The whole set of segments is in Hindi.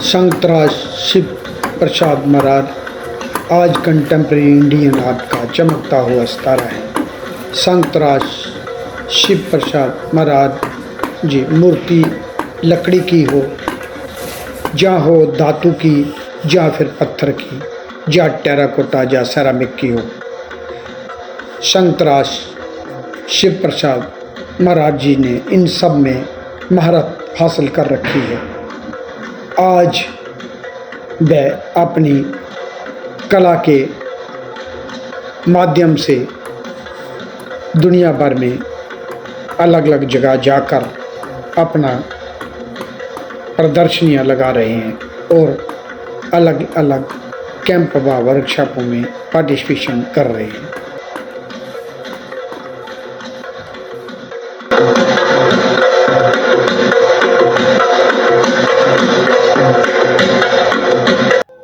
संतराज शिव प्रसाद महाराज आज कंटेम्प्रेरी इंडियन आर्ट का चमकता हुआ सितारा है। संतराज शिव प्रसाद महाराज जी मूर्ति लकड़ी की हो, या हो धातु की, या फिर पत्थर की, या टेराकोटा या सेरामिक की हो, संतराज शिव प्रसाद महाराज जी ने इन सब में महारत हासिल कर रखी है। आज वह अपनी कला के माध्यम से दुनिया भर में अलग अलग जगह जाकर अपना प्रदर्शनियां लगा रहे हैं और अलग अलग कैंप व वर्कशॉपों में पार्टिसिपेशन कर रहे हैं।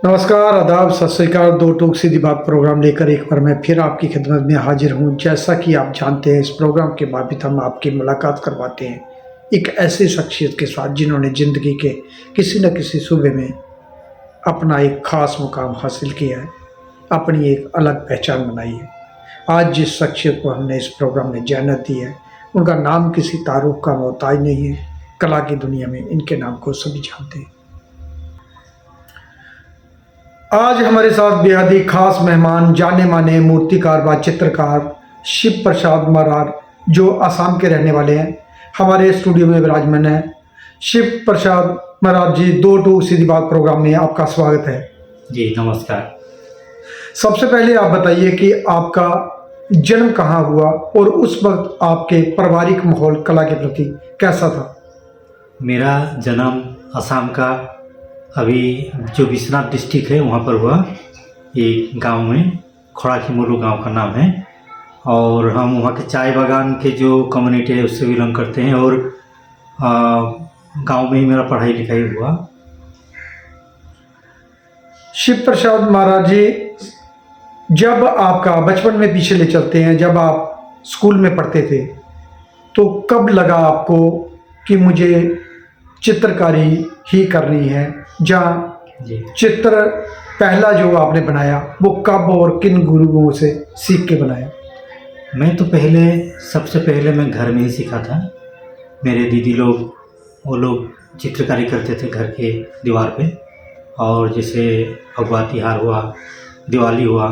नमस्कार, आदाब, सत श्री अकाल। दो टूक सीधी बात प्रोग्राम लेकर एक बार मैं फिर आपकी खिदमत में हाजिर हूँ। जैसा कि आप जानते हैं, इस प्रोग्राम के बाद हम आपकी मुलाकात करवाते हैं एक ऐसी शख्सियत के साथ जिन्होंने ज़िंदगी के किसी न किसी सूबे में अपना एक ख़ास मुकाम हासिल किया है, अपनी एक अलग पहचान बनाई है। आज जिस शख्सियत को हमने इस प्रोग्राम में जहनत दी है, उनका नाम किसी तारुफ का मोहताज नहीं है। कला की दुनिया में इनके नाम को सभी जानते हैं। आज हमारे साथ बेहद ही खास मेहमान, जाने माने मूर्तिकार व चित्रकार शिव प्रसाद महाराज, जो असम के रहने वाले हैं, हमारे स्टूडियो में विराजमान है। शिव प्रसाद महाराज जी, दो टू सीधी बात प्रोग्राम में आपका स्वागत है। जी नमस्कार। सबसे पहले आप बताइए कि आपका जन्म कहाँ हुआ और उस वक्त आपके पारिवारिक माहौल कला के प्रति कैसा था? मेरा जन्म असम का अभी जो विश्वनाथ डिस्ट्रिक्ट है वहाँ पर हुआ, एक गांव में, खोड़ाखीमोलू गांव का नाम है। और हम वहाँ के चाय बागान के जो कम्युनिटी है उससे बिलोंग करते हैं और गांव में ही मेरा पढ़ाई लिखाई हुआ। शिव प्रसाद महाराज जी, जब आपका बचपन में पीछे ले चलते हैं, जब आप स्कूल में पढ़ते थे, तो कब लगा आपको कि मुझे चित्रकारी ही करनी है? जहाँ चित्र पहला जो आपने बनाया वो कब और किन गुरुओं से सीख के बनाया? मैं तो सबसे पहले मैं घर में ही सीखा था। मेरे दीदी लोग, वो लोग चित्रकारी करते थे घर के दीवार पे। और जैसे भगवा तिहार हुआ, दिवाली हुआ,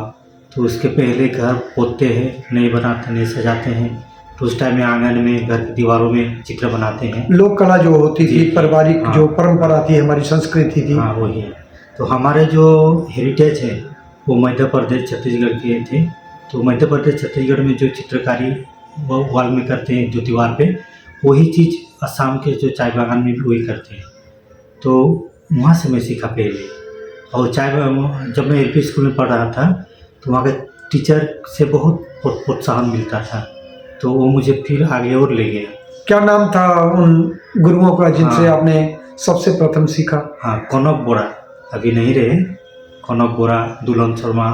तो उसके पहले घर पोतते हैं, नए बनाते, नए सजाते हैं। तो उस टाइम में आंगन में, घर की दीवारों में चित्र बनाते हैं। लोक कला जो होती थी, पारिवारिक जो परंपरा थी, हमारी संस्कृति थी। हाँ, वही है। तो हमारे जो हेरिटेज है वो मध्य प्रदेश छत्तीसगढ़ के थे। तो मध्य प्रदेश छत्तीसगढ़ में जो चित्रकारी वो वॉल में करते हैं, जो दीवार पे, वही चीज़ असम के जो चाय बागान में भी वही करते हैं। तो वहाँ से मैं सीखा पहले। और जब मैं LP स्कूल में पढ़ रहा था तो वहाँ के टीचर से बहुत प्रोत्साहन मिलता था, तो वो मुझे फिर आगे और ले गया। क्या नाम था उन गुरुओं का जिनसे आपने सबसे प्रथम सीखा? हाँ, कनक बोरा, अभी नहीं रहे। कनक बोरा, दुल्हन शर्मा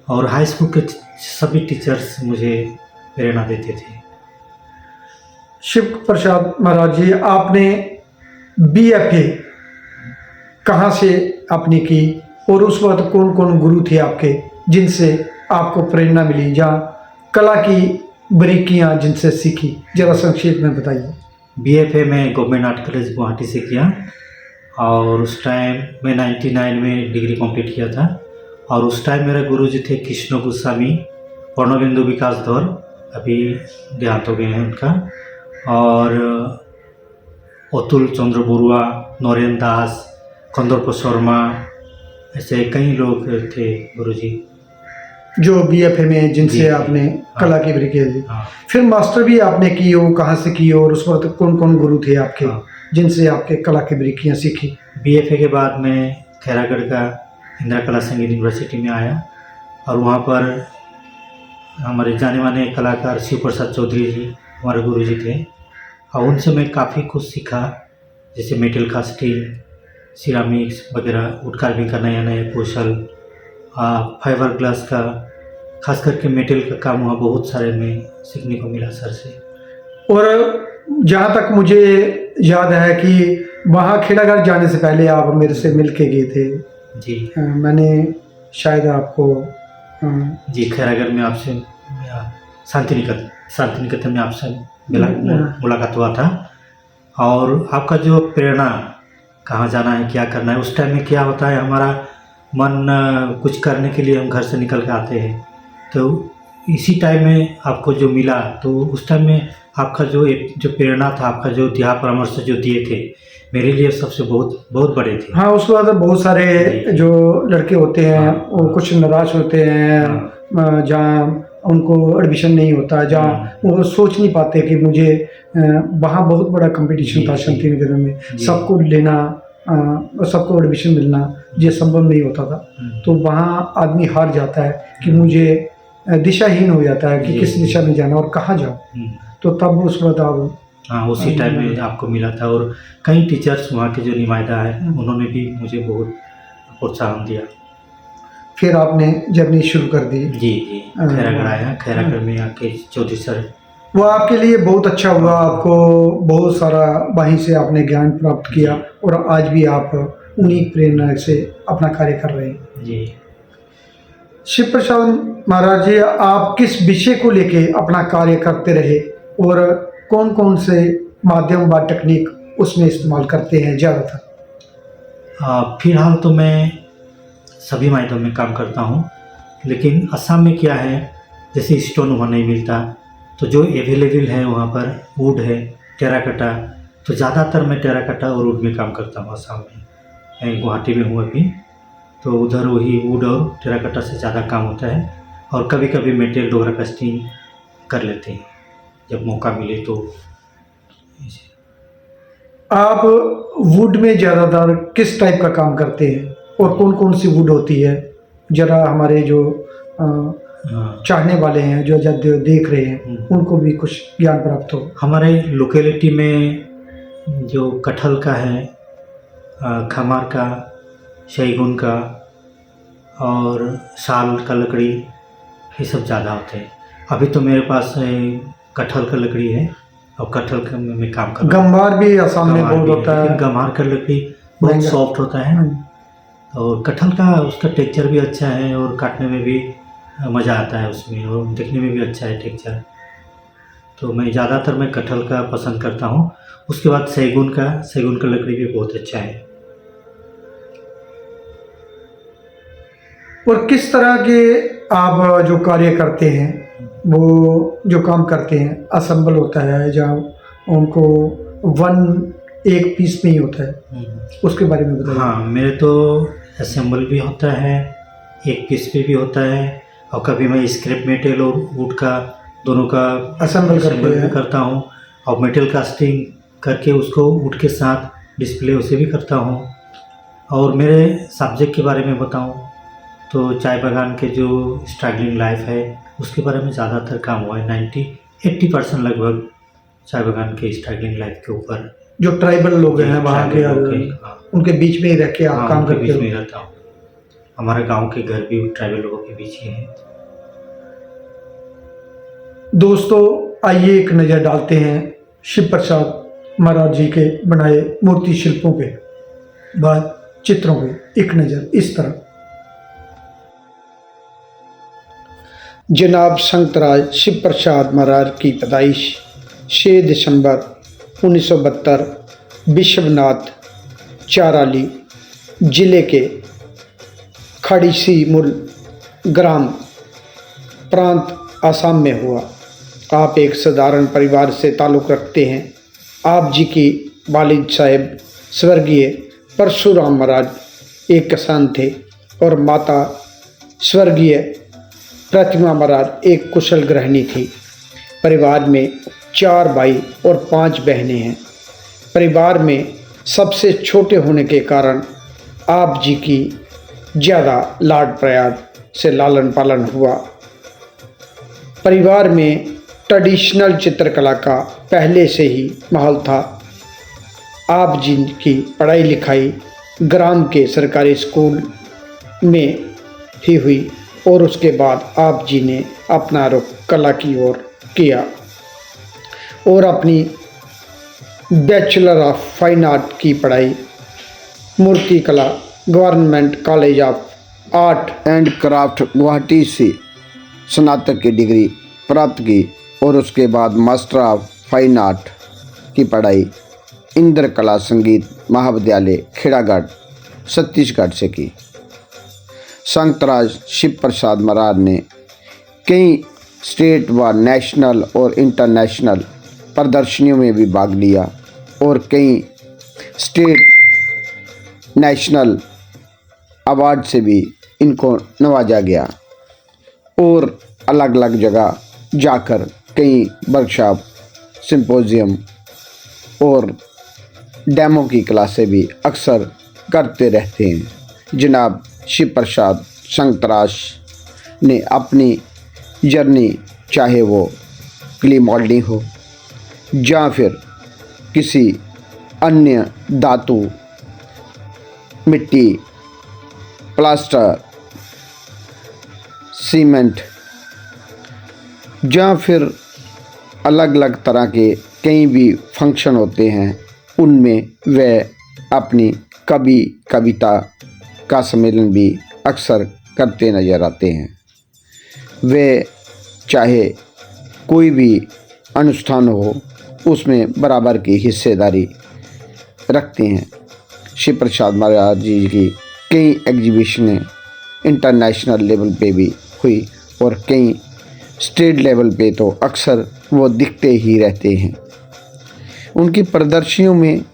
और हाई स्कूल के सभी टीचर्स मुझे प्रेरणा देते थे। शिव प्रसाद महाराज जी, आपने BFA कहाँ से आपने की और उस वक्त कौन कौन गुरु थे आपके जिनसे आपको प्रेरणा मिली, जहाँ कला की बारीकियाँ जिनसे सीखी? जरा संक्षेप में बताइए। BFA में गवर्नमेंट आर्ट कॉलेज गुवाहाटी से किया और उस टाइम मैं 99 में डिग्री कंप्लीट किया था। और उस टाइम मेरे गुरुजी थे कृष्ण गोस्वामी, पर्णबिंदु विकास धौर, अभी देहांत हो गए हैं उनका, और अतुल चंद्र बरुआ, नरेंद्र दास, कंदर्प शर्मा, ऐसे कई लोग थे गुरुजी जो BFA में जिनसे आपने कला की बारीकियाँ दी। फिर मास्टर भी आपने की हो, कहाँ से की हो और उस वक्त कौन कौन गुरु थे आपके जिनसे आपके कला की बारीकियाँ सीखी? BFA के बाद मैं खैरागढ़ का इंदिरा कला संगीत यूनिवर्सिटी में आया और वहाँ पर हमारे जाने माने कलाकार शिव प्रसाद चौधरी जी हमारे गुरुजी थे। और उनसे मैं काफ़ी कुछ सीखा, जैसे मेटल कास्टिंग, सिरामिक्स वगैरह, वुड कार्विंग का नया नया कौशल, फाइबर ग्लास का, खास करके मेटल का काम हुआ, बहुत सारे में सीखने को मिला सर से। और जहाँ तक मुझे याद है कि वहाँ खेड़ाघाट जाने से पहले आप मेरे से मिल के गए थे। जी मैंने शायद आपको जी, खैरागढ़ में आपसे शांति निकेतन में आपसे मुलाकात हुआ था। और आपका जो प्रेरणा, कहाँ जाना है, क्या करना है, उस टाइम में क्या होता है, हमारा मन कुछ करने के लिए हम घर से निकल के आते हैं, तो इसी टाइम में आपको जो मिला, तो उस टाइम में आपका जो प्रेरणा था, आपका जो परामर्श जो दिए थे, मेरे लिए सबसे बहुत बहुत बड़े थे। हाँ, उसके बाद बहुत सारे जो लड़के होते हैं वो कुछ निराश होते हैं, जहाँ उनको एडमिशन नहीं होता, जहाँ वो सोच नहीं पाते कि मुझे वहाँ बहुत बड़ा कंपटीशन था शांति निकेतन में, सबको लेना, सबको एडमिशन मिलना ये संभव नहीं होता था। तो वहाँ आदमी हार जाता है कि मुझे दिशाहीन हो जाता है कि किस दिशा में जाना और कहाँ जाऊँ। तो तब उस वक्त आप हाँ, उसी टाइम में आपको मिला था। और कई टीचर्स वहाँ के जो नुमाइंदा है उन्होंने भी मुझे बहुत प्रोत्साहन दिया। फिर आपने जर्नी शुरू कर दी। जी जी, खैरागढ़ आया, खैरागढ़ में आके चौधरी सर, वो आपके लिए बहुत अच्छा हुआ, आपको बहुत सारा वहीं से आपने ज्ञान प्राप्त किया और आज भी आप उन्हीं प्रेरणा से अपना कार्य कर रहे हैं। जी। शिव प्रसाद महाराज जी, आप किस विषय को लेके अपना कार्य करते रहे और कौन कौन से माध्यम व तकनीक उसमें इस्तेमाल करते हैं ज़्यादातर? फिलहाल तो मैं सभी माध्यम में काम करता हूँ, लेकिन असम में क्या है, जैसे स्टोन वहाँ नहीं मिलता, तो जो अवेलेबल है वहाँ पर वुड है, टेराकोटा, तो ज़्यादातर मैं टेराकोटा और वुड में काम करता हूँ। असम में, मैं गुवाहाटी में हूँ अभी, तो उधर वही वुड और टेराकोटा से ज़्यादा काम होता है। और कभी कभी मेटल डोगरा कास्टिंग कर लेते हैं जब मौका मिले तो। आप वुड में ज़्यादातर किस टाइप का काम करते हैं और कौन कौन सी वुड होती है? ज़रा हमारे जो चाहने वाले हैं, जो जब देख रहे हैं, उनको भी कुछ ज्ञान प्राप्त हो। हमारे लोकेलिटी में जो कटहल का है, खमार का, शैगुन का और साल का लकड़ी, ये सब ज़्यादा होते हैं। अभी तो मेरे पास कटहल का लकड़ी है और कटहल का मैं काम कर रहा हूँ। गंवार भी असम में बहुत होता है, गंवार का लकड़ी बहुत सॉफ्ट होता है और कटहल का उसका टेक्सचर भी अच्छा है और काटने में भी मज़ा आता है उसमें, और देखने में भी अच्छा है टेक्सचर। तो मैं ज़्यादातर कटहल का पसंद करता हूँ। उसके बाद सैगुन का लकड़ी भी बहुत अच्छा है। और किस तरह के आप जो कार्य करते हैं, वो जो काम करते हैं असेंबल होता है, जहाँ उनको एक पीस में ही होता है, उसके बारे में बताइए। हाँ, मेरे तो असेंबल भी होता है, एक पीस पे भी होता है, और कभी मैं स्क्रैप मेटल और वुड का दोनों का असेंबल भी करता हूँ, और मेटल कास्टिंग करके उसको वुड के साथ डिस्प्ले उसे भी करता हूँ। और मेरे सब्जेक्ट के बारे में बताऊँ तो चाय बागान के जो स्ट्रगलिंग लाइफ है उसके बारे में ज़्यादातर काम हुआ है। 90-80% लगभग चाय बागान के स्ट्रगलिंग लाइफ के ऊपर। जो ट्राइबल लोग हैं वहाँ के, उनके बीच में ही रह के आप काम करते हो? बीच में रहता हूँ। हमारे गांव के घर भी ट्राइबल लोगों के बीच ही हैं। दोस्तों, आइए एक नज़र डालते हैं शिव प्रसाद महाराज जी के बनाए मूर्ति शिल्पों पे, व चित्रों पे एक नज़र इस तरह। जनाब संतराज शिव प्रसाद महाराज की पैदाइश 6 दिसंबर 1972 विश्वनाथ चाराली जिले के खड़ीसीमुल ग्राम प्रांत आसाम में हुआ। आप एक साधारण परिवार से ताल्लुक़ रखते हैं। आप जी की वालिद साहब स्वर्गीय परशुराम महाराज एक किसान थे और माता स्वर्गीय प्रतिमा महाराज एक कुशल गृहिणी थी। परिवार में 4 भाई और 5 बहनें हैं। परिवार में सबसे छोटे होने के कारण आप जी की ज़्यादा लाड प्यार से लालन पालन हुआ। परिवार में ट्रेडिशनल चित्रकला का पहले से ही माहौल था। आप जी की पढ़ाई लिखाई ग्राम के सरकारी स्कूल में ही हुई और उसके बाद आप जी ने अपना रुख कला की ओर किया और अपनी बैचलर ऑफ फाइन आर्ट की पढ़ाई मूर्ति कला government college of art and craft Guwahati से स्नातक की डिग्री प्राप्त की और उसके बाद मास्टर ऑफ फाइन आर्ट की पढ़ाई इंद्र कला संगीत महाविद्यालय खेड़ागढ़ छत्तीसगढ़ से की। संतराज शिव प्रसाद मरार ने कई स्टेट व नेशनल और इंटरनेशनल प्रदर्शनियों में भी भाग लिया और कई स्टेट नेशनल अवार्ड से भी इनको नवाजा गया और अलग अलग जगह जाकर कई वर्कशॉप सिंपोजियम और डेमो की क्लासें भी अक्सर करते रहते हैं। जनाब शिव प्रसाद संतराज ने अपनी जर्नी, चाहे वो क्ले मॉडलिंग हो या फिर किसी अन्य धातु, मिट्टी, प्लास्टर, सीमेंट या फिर अलग अलग तरह के कई भी फंक्शन होते हैं, उनमें वह अपनी कविता का सम्मेलन भी अक्सर करते नज़र आते हैं। वे चाहे कोई भी अनुष्ठान हो उसमें बराबर की हिस्सेदारी रखते हैं। शिव प्रसाद महाराज जी की कई एग्जीबिशनें इंटरनेशनल लेवल पे भी हुई और कई स्टेट लेवल पे तो अक्सर वो दिखते ही रहते हैं। उनकी प्रदर्शनियों में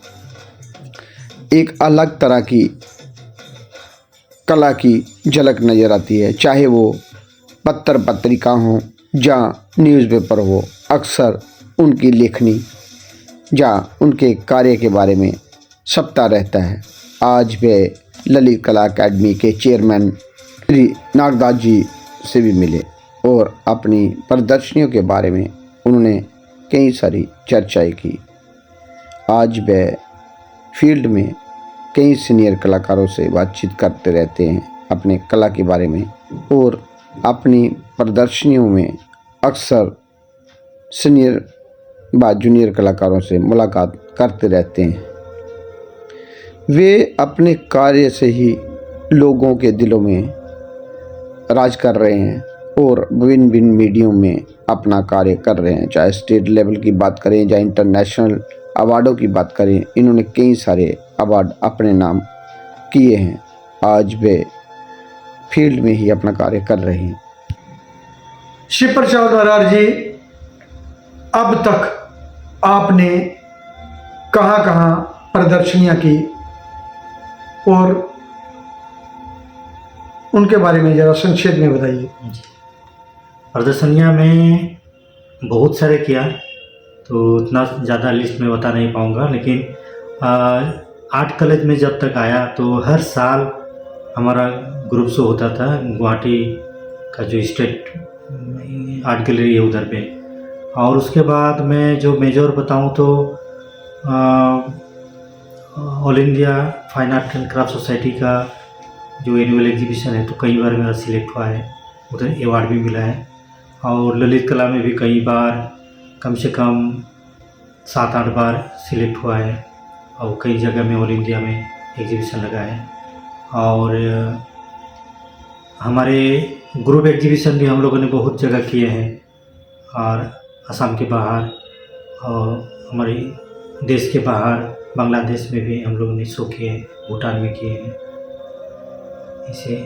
एक अलग तरह की कला की झलक नज़र आती है, चाहे वो पत्र पत्रिका हो या न्यूज़पेपर हो। अक्सर उनकी लेखनी या उनके कार्य के बारे में छपता रहता है। आज वे ललित कला अकेडमी के चेयरमैन श्री नागदास जी से भी मिले और अपनी प्रदर्शनियों के बारे में उन्होंने कई सारी चर्चाएं की। आज वे फील्ड में कई सीनियर कलाकारों से बातचीत करते रहते हैं अपने कला के बारे में और अपनी प्रदर्शनियों में अक्सर सीनियर व जूनियर कलाकारों से मुलाकात करते रहते हैं। वे अपने कार्य से ही लोगों के दिलों में राज कर रहे हैं और विभिन्न विभिन्न मीडियम में अपना कार्य कर रहे हैं, चाहे स्टेट लेवल की बात करें या इंटरनेशनल अवार्डों की बात करें। इन्होंने कई सारे अवार्ड अपने नाम किए हैं। आज वे फील्ड में ही अपना कार्य कर रहे हैं। शिव प्रसाद महाराज जी, अब तक आपने कहाँ कहाँ प्रदर्शनियाँ की और उनके बारे में ज़रा संक्षेप में बताइए। प्रदर्शनियाँ में बहुत सारे किया, तो उतना ज़्यादा लिस्ट में बता नहीं पाऊँगा, लेकिन आर्ट कॉलेज में जब तक आया तो हर साल हमारा ग्रुप शो होता था गुवाहाटी का जो स्टेट आर्ट गैलरी है उधर पे। और उसके बाद मैं जो मेजर बताऊँ तो all India fine art and craft society का जो एनुअल एग्जीबिशन है तो कई बार मेरा सिलेक्ट हुआ है, उधर अवार्ड भी मिला है। और ललित कला में भी कई बार कम से कम 7-8 बार सिलेक्ट हुआ है और कई जगह में ऑल इंडिया में एग्जीबिशन लगा है। और हमारे ग्रुप एग्जीबिशन भी हम लोगों ने बहुत जगह किए हैं और असम के बाहर और हमारे देश के बाहर बांग्लादेश में भी हम लोगों ने शो किए हैं, भूटान में किए हैं। इसे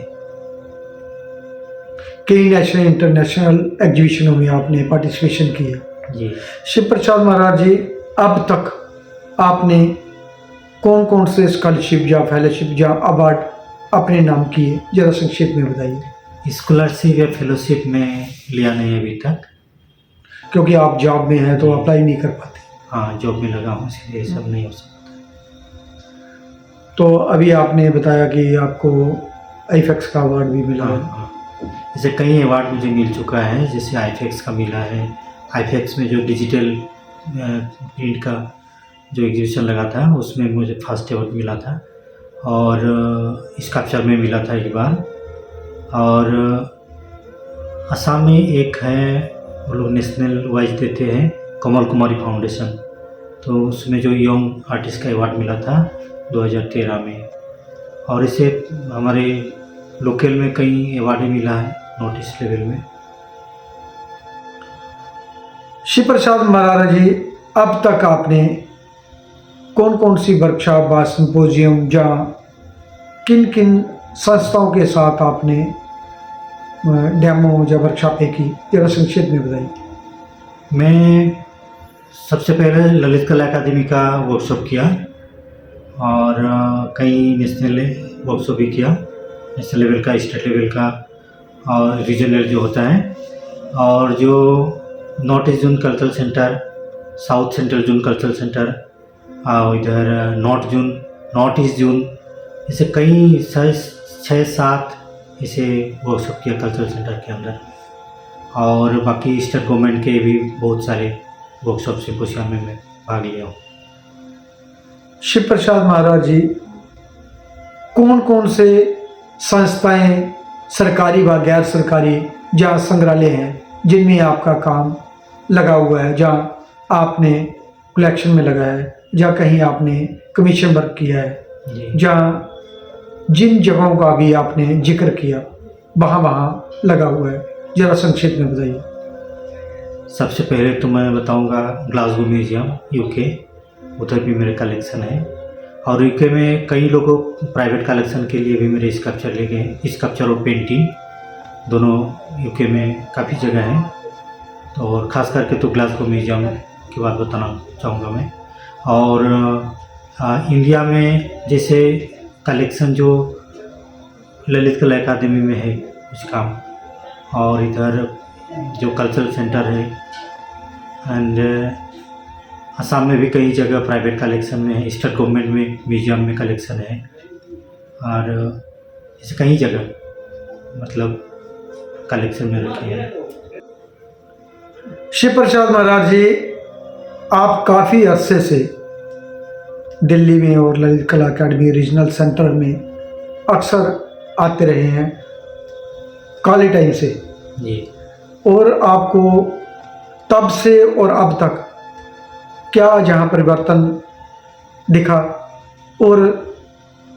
कई नेशनल इंटरनेशनल एग्जीबिशनों में आपने पार्टिसिपेशन किया। जी। शिव प्रसाद महाराज जी, अब तक आपने कौन कौन से स्कॉलरशिप या फेलोशिप या अवार्ड अपने नाम किए, ज़रा संक्षेप में बताइए। स्कॉलरशिप या फेलोशिप में लिया नहीं अभी तक, क्योंकि आप जॉब में हैं तो अप्लाई नहीं कर पाते। हाँ, जॉब में लगा हूँ इसलिए सब नहीं हो सकता। तो अभी आपने बताया कि आपको आईफेक्स का अवार्ड भी मिला है। हाँ, जैसे कई अवार्ड मुझे मिल चुका है, जैसे आईफेक्स का मिला है। आईफेक्स में जो डिजिटल प्रिंट का जो एग्जीबिशन लगा था उसमें मुझे फर्स्ट अवार्ड मिला था और स्कल्पचर में मिला था एक बार। और असम में एक है, वो लोग नेशनल वाइज देते हैं, कमल कुमारी फाउंडेशन, तो उसमें जो यंग आर्टिस्ट का अवार्ड मिला था 2013 में। और इसे हमारे लोकल में कई अवार्ड मिला है नॉर्थ ईस्ट लेवल में। शिव प्रसाद मरारा जी, अब तक आपने कौन कौन सी वर्कशॉप व सिंपोजियम या किन किन संस्थाओं के साथ आपने डेमो या वर्कशॉपें की, जरा संक्षेप में बताइए। मैं सबसे पहले ललित कला अकादमी का वर्कशॉप किया और कई नेशनल वर्कशॉप भी किया, नेशनल लेवल का, स्टेट लेवल का और रीजनल जो होता है। और जो north east zone cultural centre, south central zone cultural centre और इधर नॉर्थ ईस्ट जोन, ऐसे कई 6-7 ऐसे वर्कशॉप किया कल्चरल सेंटर के अंदर। और बाकी स्टेट गवर्नमेंट के भी बहुत सारे वर्कशॉप सिम्पोजियम में मैं भाग लिया हूँ। शिव प्रसाद महाराज जी, कौन कौन से संस्थाएं सरकारी व गैर सरकारी जहाँ संग्रहालय हैं जिनमें आपका काम लगा हुआ है, जहाँ आपने कलेक्शन में लगाया है, जहाँ कहीं आपने कमीशन वर्क किया है, जहाँ जिन जगहों का भी आपने जिक्र किया वहाँ लगा हुआ है, ज़रा संक्षेप में बताइए। सबसे पहले तो मैं बताऊंगा ग्लासगो म्यूजियम यूके, उधर भी मेरे कलेक्शन है। और यूके में कई लोगों प्राइवेट कलेक्शन के लिए भी मेरे स्कल्पचर ले गए, स्कल्पचर और पेंटिंग दोनों यूके में काफ़ी जगह हैं। तो और ख़ास करके तो ग्लासगो म्यूजियम की बात बताना चाहूँगा मैं। और इंडिया में जैसे कलेक्शन जो ललित कला अकादमी में है कुछ काम, और इधर जो कल्चरल सेंटर है एंड असम में भी कई जगह प्राइवेट कलेक्शन में है, स्टेट गवर्नमेंट में म्यूजियम में कलेक्शन है, और ऐसे कई जगह मतलब कलेक्शन में रखे हैं। शिव प्रसाद महाराज जी, आप काफ़ी अरसे से दिल्ली में और ललित कला अकादमी रीजनल सेंटर में अक्सर आते रहे हैं काले टाइम से जी। और आपको तब से और अब तक क्या जहाँ परिवर्तन दिखा और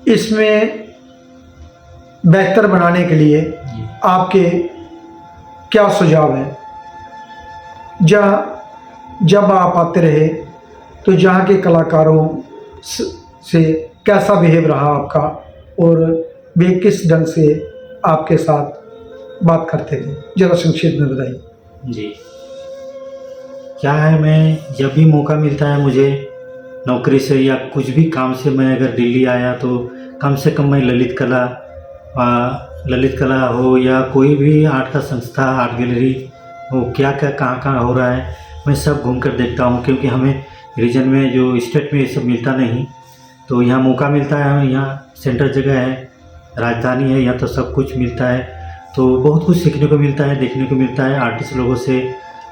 इसमें बेहतर बनाने के लिए आपके क्या सुझाव हैं? जब आप आते रहे तो जहाँ के कलाकारों से कैसा बिहेव रहा आपका, और वे किस ढंग से आपके साथ बात करते थे, ज़रा संक्षेप में बताइए। जी, क्या है, मैं जब भी मौका मिलता है मुझे नौकरी से या कुछ भी काम से, मैं अगर दिल्ली आया तो कम से कम मैं ललित कला हो या कोई भी आर्ट का संस्था, आर्ट गैलरी हो, क्या क्या कहाँ कहाँ हो रहा है, मैं सब घूम कर देखता हूँ। क्योंकि हमें रीजन में जो स्टेट में ये सब मिलता नहीं, तो यहाँ मौका मिलता है। हमें यहाँ सेंटर जगह है, राजधानी है, यहाँ तो सब कुछ मिलता है। तो बहुत कुछ सीखने को मिलता है, देखने को मिलता है, आर्टिस्ट लोगों से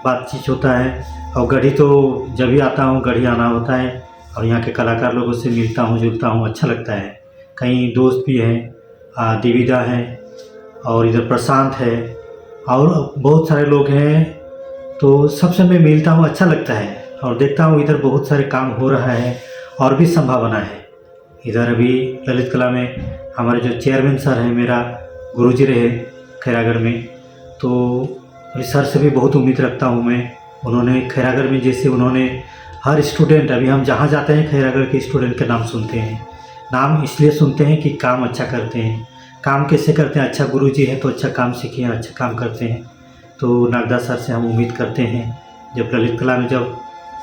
बातचीत होता है। और गढ़ी तो जब भी आता हूँ गढ़ी आना होता है और यहाँ के कलाकार लोगों से मिलता हूँ, जुड़ता हूँ, अच्छा लगता है। कई दोस्त भी हैं, दिविदा है और इधर प्रशांत है और बहुत सारे लोग हैं, तो सबसे मैं मिलता हूँ, अच्छा लगता है। और देखता हूँ इधर बहुत सारे काम हो रहा है और भी संभावना है। इधर अभी ललित कला में हमारे जो चेयरमैन सर हैं, मेरा गुरुजी रहे खैरागढ़ में, तो सर से भी बहुत उम्मीद रखता हूँ मैं। उन्होंने खैरागढ़ में जैसे उन्होंने हर स्टूडेंट, अभी हम जहाँ जाते हैं खैरागढ़ के स्टूडेंट के नाम सुनते हैं। नाम इसलिए सुनते हैं कि काम अच्छा करते हैं। काम कैसे करते हैं, अच्छा गुरुजी है तो अच्छा काम सीखे, अच्छा काम करते हैं। तो नागदा सर से हम उम्मीद करते हैं, जब ललित कला में जब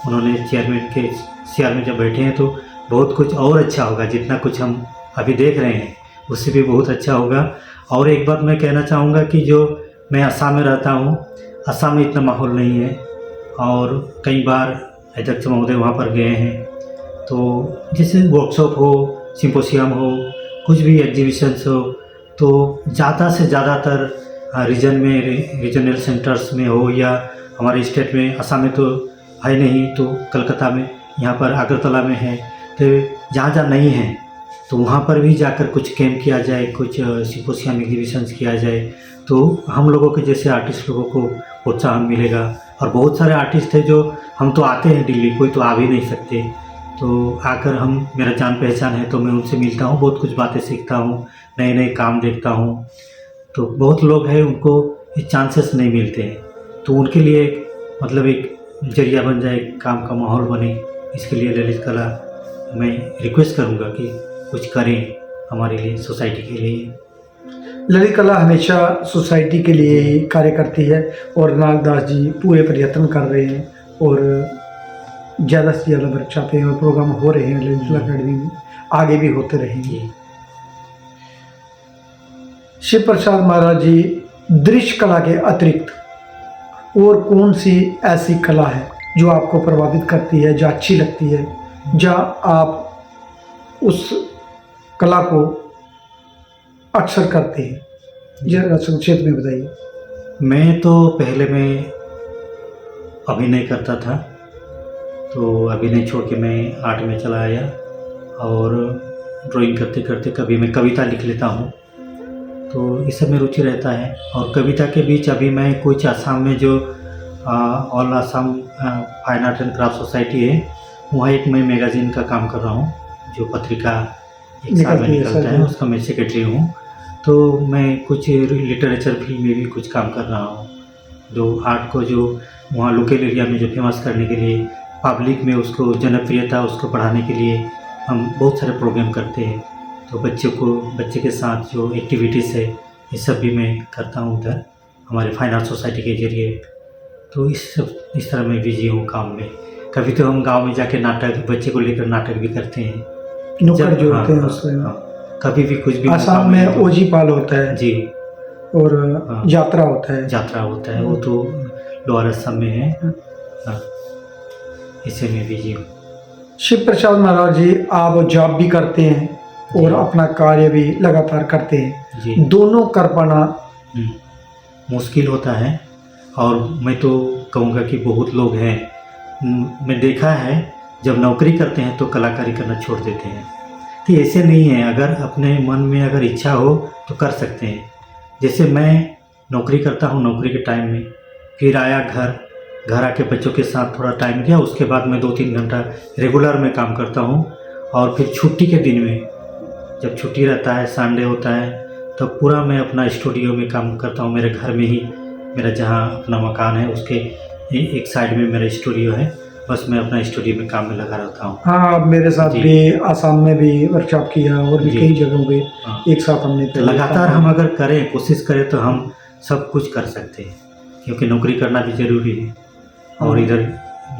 उन्होंने चेयरमैन के सीआर में जब बैठे हैं तो बहुत कुछ और अच्छा होगा। जितना कुछ हम अभी देख रहे हैं उससे भी बहुत अच्छा होगा। और एक बात मैं कहना चाहूँगा कि जो मैं असम में रहता हूँ, असम में इतना माहौल नहीं है, और कई बार अध्यक्ष महोदय वहाँ पर गए हैं, तो जैसे वर्कशॉप हो, सिम्पोसियम हो, कुछ भी एग्जीबिशंस हो, तो ज़्यादा से ज़्यादातर रीजन में, रीजनल सेंटर्स में हो या हमारे स्टेट में, असम में तो है नहीं, तो कलकत्ता में, यहाँ पर अगरतला में है, तो जहाँ जहाँ नहीं है तो वहाँ पर भी जाकर कुछ कैंप किया जाए, कुछ सिम्पोसियम एग्जीबिशंस किया जाए, तो हम लोगों के जैसे आर्टिस्ट लोगों को प्रोत्साहन मिलेगा और बहुत सारे आर्टिस्ट हैं जो हम तो आते हैं दिल्ली, कोई तो आ भी नहीं सकते, तो आकर हम मेरा जान पहचान है तो मैं उनसे मिलता हूँ, बहुत कुछ बातें सीखता हूँ, नए नए काम देखता हूँ। तो बहुत लोग हैं उनको ये चांसेस नहीं मिलते हैं, तो उनके लिए मतलब एक जरिया बन जाए, काम का माहौल बने, इसके लिए ललित कला मैं रिक्वेस्ट करूँगा कि कुछ करें हमारे लिए, सोसाइटी के लिए। ललित कला हमेशा सोसाइटी के लिए ही कार्य करती है और नागदास जी पूरे प्रयत्न कर रहे हैं और ज़्यादा से ज़्यादा वर्कशॉपें और प्रोग्राम हो रहे हैं ललित कला अकेडमी में, आगे भी होते रहेंगे। शिव प्रसाद महाराज जी, दृश्य कला के अतिरिक्त और कौन सी ऐसी कला है जो आपको प्रभावित करती है, जो अच्छी लगती है, जहाँ आप उस कला को अक्सर करते हैं? जरा संक्षेप में बताइए। मैं तो पहले मैं अभिनय करता था, तो अभिनय छोड़ के मैं आर्ट में चला आया और ड्राइंग करते करते कभी मैं कविता लिख लेता हूँ, तो इस सब में रुचि रहता है। और कविता के बीच अभी मैं कुछ आसाम में जो all Assam fine art and craft society है, वहाँ एक मैं मैगज़ीन का काम कर रहा हूँ, जो पत्रिका एक साल में निकलता है, उसका मैं सेक्रेटरी हूँ। तो मैं कुछ लिटरेचर फील्ड में भी कुछ काम कर रहा हूँ, जो आर्ट को जो वहाँ लोकल एरिया में जो फेमस करने के लिए, पब्लिक में उसको जनप्रियता उसको बढ़ाने के लिए हम बहुत सारे प्रोग्राम करते हैं। तो बच्चे के साथ जो एक्टिविटीज़ है ये सब भी मैं करता हूँ उधर हमारे फाइन आर्ट सोसाइटी के जरिए। तो इस तरह मैं बिजी हूँ काम में। कभी तो हम गांव में जाके नाटक, बच्चे को लेकर नाटक भी करते हैं, नुक्कड़ जोड़ते हैं उसमें। कभी भी कुछ भी आसाम में ओजी पाल होता है जी, और यात्रा होता है। यात्रा होता है, वो तो लोअर असम में है। इसे में बिजी हूँ। शिव प्रसाद महाराज जी, आप जॉब भी करते हैं और अपना कार्य भी लगातार करते हैं जी। दोनों कर पाना मुश्किल होता है, और मैं तो कहूँगा कि बहुत लोग हैं, मैं देखा है जब नौकरी करते हैं तो कलाकारी करना छोड़ देते हैं। तो ऐसे नहीं है, अगर अपने मन में अगर इच्छा हो तो कर सकते हैं। जैसे मैं नौकरी करता हूँ, नौकरी के टाइम में फिर आया घर आके बच्चों के साथ थोड़ा टाइम दिया, उसके बाद मैं 2-3 घंटा रेगुलर में काम करता हूँ। और फिर छुट्टी के दिन में, जब छुट्टी रहता है, संडे होता है, तो पूरा मैं अपना स्टूडियो में काम करता हूँ। मेरे घर में ही, मेरा जहाँ अपना मकान है उसके एक साइड में मेरा स्टूडियो है, बस मैं अपना स्टूडियो में काम में लगा रहता हूँ। हाँ, आप मेरे साथ भी आसाम में भी वर्कशॉप किया और भी कई जगहों पे एक साथ हमने तो लगातार हम अगर करें, कोशिश करें तो हम सब कुछ कर सकते हैं, क्योंकि नौकरी करना भी ज़रूरी है। और इधर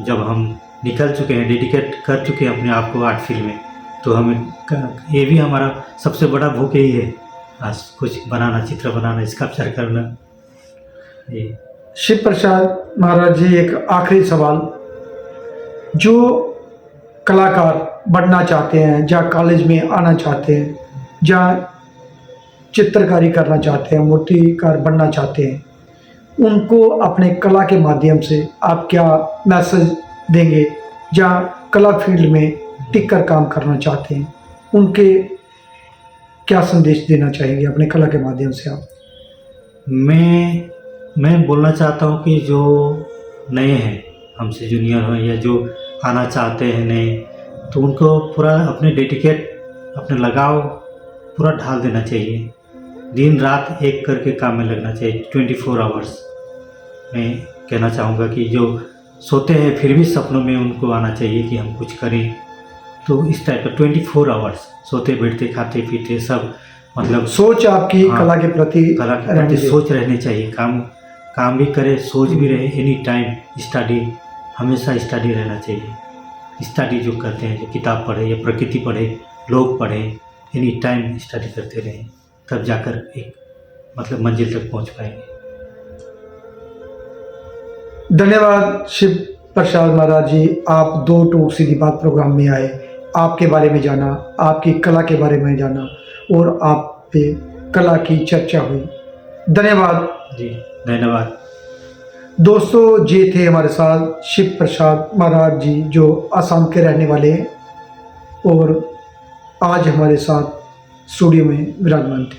जब हम निकल चुके हैं, डेडिकेट कर चुके हैं अपने आप को आर्ट फील्ड में, तो हमें ये भी हमारा सबसे बड़ा भूख यही है, आज कुछ बनाना, चित्र बनाना, स्कल्पचर करना। ये शिव प्रसाद महाराज जी, एक आखिरी सवाल, जो कलाकार बनना चाहते हैं, जहाँ कॉलेज में आना चाहते हैं, जहाँ चित्रकारी करना चाहते हैं, मूर्तिकार बनना चाहते हैं, उनको अपने कला के माध्यम से आप क्या मैसेज देंगे? जहाँ कला फील्ड में टिक कर काम करना चाहते हैं, उनके क्या संदेश देना चाहेंगे अपने कला के माध्यम से आप? मैं बोलना चाहता हूँ कि जो नए हैं, हमसे जूनियर हो या जो आना चाहते हैं नए, तो उनको पूरा अपने डेडिकेट, अपने लगाव पूरा ढाल देना चाहिए। दिन रात एक करके काम में लगना चाहिए, 24 आवर्स। मैं कहना चाहूँगा कि जो सोते हैं फिर भी सपनों में उनको आना चाहिए कि हम कुछ करें। तो इस टाइप का 24 आवर्स, सोते बैठते खाते पीते सब, मतलब सोच आपकी कला के प्रति सोच रहनी चाहिए। काम भी करे, सोच भी रहे, एनी टाइम स्टडी, हमेशा स्टडी रहना चाहिए। स्टडी जो करते हैं, जो किताब पढ़े या प्रकृति पढ़े, लोग पढ़े, एनी टाइम स्टडी करते रहें, तब जाकर एक मतलब मंजिल तक पहुंच पाएंगे। धन्यवाद शिव प्रसाद महाराज जी, आप 2 टूक सीधी बात प्रोग्राम में आए, आपके बारे में जाना, आपकी कला के बारे में जाना और आप पे कला की चर्चा हुई। धन्यवाद जी, धन्यवाद। दोस्तों, ये थे हमारे साथ शिव प्रसाद महाराज जी, जो असम के रहने वाले हैं और आज हमारे साथ स्टूडियो में विराजमान थे।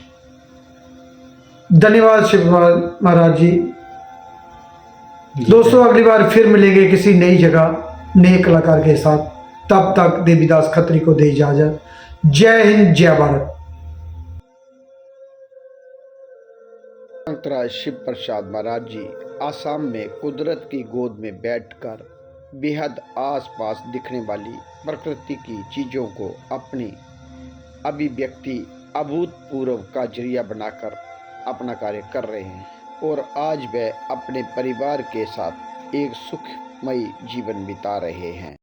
धन्यवाद शिव महाराज जी। दोस्तों अगली बार फिर मिलेंगे किसी नई जगह नए कलाकार के साथ। तब तक देवीदास खत्री को दे इजाजत। जय हिंद, जय भारत। संतराय शिव प्रसाद महाराज जी आसाम में कुदरत की गोद में बैठकर बेहद आसपास दिखने वाली प्रकृति की चीज़ों को अपनी अभिव्यक्ति अभूतपूर्व का जरिया बनाकर अपना कार्य कर रहे हैं और आज वह अपने परिवार के साथ एक सुखमयी जीवन बिता रहे हैं।